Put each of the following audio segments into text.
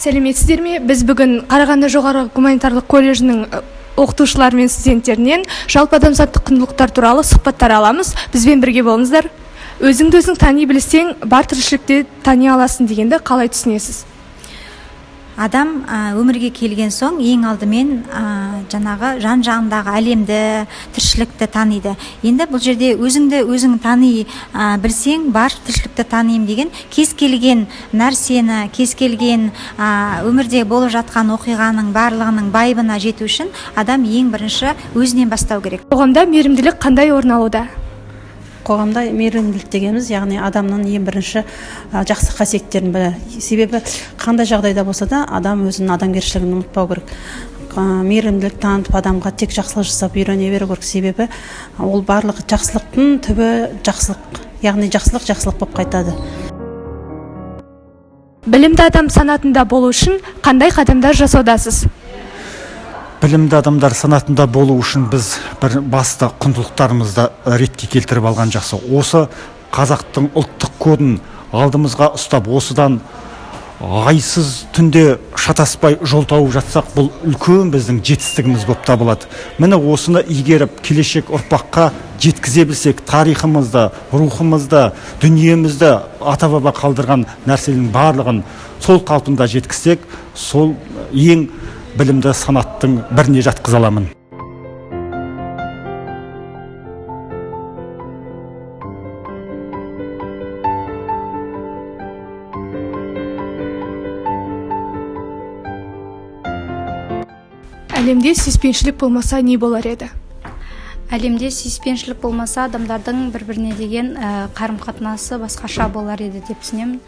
Сәлеметсіздер ме? Біз бүгін Қарағанды жоғары гуманитарлық колледжінің оқытушылары мен студенттерінен жалпы адамзаттық құндылықтар туралы сұхбаттар аламыз. Бізбен бірге болыңыздар. Өзіңді өзің тани білсең, бар тіршілікте тани аласың дегенді қалай түсінесіз? Адам өмірге келген соң ең алдымен жаңағы жан-жағындағы әлемді, тіршілікті таниды. Енді бұл жерде өзіңді өзің тани білсең, бар тіршілікті таниым деген кез келген нәрсені, кез келген өмірде болып жатқан оқиғаның барлығының байыбына жету үшін адам ең бірінші өзінен бастау керек. Қоғамда мейірімділік қандай орын алуда? Қоғамда мейірімділік дегеніміз, яғни адамның ең бірінші жақсы қасиеттерін білі. Себебі қандай жағдайда болса да адам өзінің адамгершілігін ұмытпау керек. Мейірімділік танытып адамға тек жақсылық жасап үйрене беру керек. Себебі ол барлық жақсылықтың түбі жақсылық, яғни жақсылық болып қайтады. Білімді адам санатында болу үшін қандай қадамдар жасаудасыз? Білімді адамдар санатында болу үшін біз бір басты құндылықтарымызды ретке келтіріп алған жақсы. Осы қазақтың ұлттық кодын алдымызға ұстап, осыдан айсыз түнде шатаспай жол тауып жатсақ, бұл үлкен біздің жетістігіміз болып табылады. Міне осыны игеріп, келешек ұрпаққа жеткізе білсек, тарихымызды, рухымызды, дүниемізді, ата-баба қалдырған нәрсенің барлығын сол қалпында жеткізсек, сол ең білімді санаттың біріне жатқыза аламын. Әлемде сүйіспеншілік болмаса не болар еді? Әлемде сүйіспеншілік болмаса адамдардың бір-біріне деген қарым-қатынасы басқаша болар еді деп түсінемін.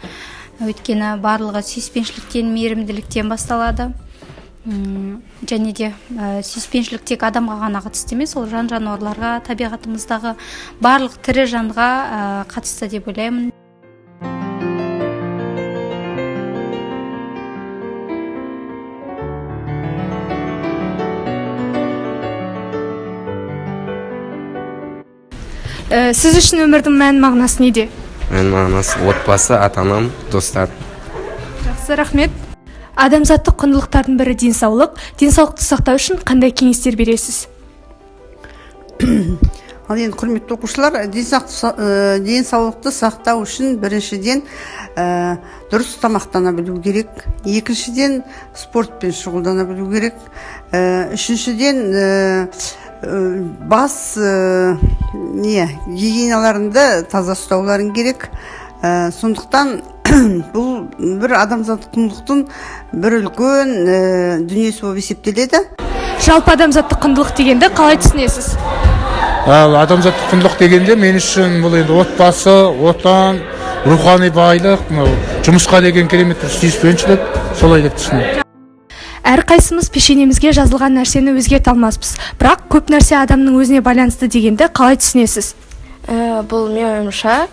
Өйткені барлығы сүйіспеншіліктен, мейірімділіктен басталады. Және де сүйіспеншілік тек адамға ғана қатысты емес, ол жан-жануарларға, табиғатымыздағы барлық тірі жанға қатысты деп ойлаймын. Сіз үшін өмірдің мән мағынасы неде? Мән мағынасы отбасы, ата-анам, достар. Жақсы, рахмет. Адамзаттық құндылықтардың бірі денсаулық. Денсаулықты сақтау үшін қандай кеңестер бересіз? Ал енді құрметті оқушылар, денсаулықты сақтау үшін біріншіден дұрыс тамақтана білу керек. Екіншіден спортпен шұғылдана білу керек. Үшіншіден бас гигиеналарында таза ұстауларын керек. Сондықтан бұл бір адамзаттық құндылықтың бір үлкен дүниесі болып есептеледі. Жалпы адамзаттық құндылық дегенді қалай түсінесіз? Адамзаттық құндылық дегенде мен үшін бұл енді отбасы, отан, рухани байлық, жұмысқа деген керемет сүйіспеншілік, солай деп түсінемін. Әрқайсымыз пешенемізге жазылған нәрсені өзгерте алмаспыз, бірақ көп нәрсе адамның өзіне байланысты дегенді қалай түсінесіз? Бұл мен ойымша,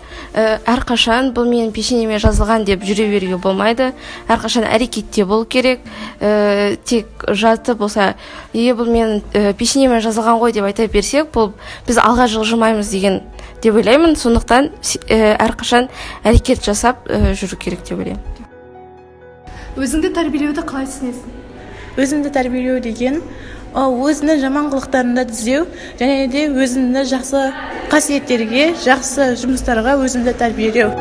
әрқашан бұл менің пешенеме жазылған деп жүре беруге болмайды. Әрқашан әрекетте болу керек. Тек жазды болса, бұл менің пешенеме жазылған ғой деп айта берсек, бұл біз алға жылжымаймыз деген деп ойлаймын. Сондықтан әрқашан әрекет жасап жүру керек деп ойлаймын. Өзіңді тәрбиелеуді қалай түсінесің? Өзімді тәрбиелеу деген өзінің жаман қылықтарында түзеу, және де өзімді жақсы қасиеттерге, жақсы жұмыстарға өзімді тәрбиелеу.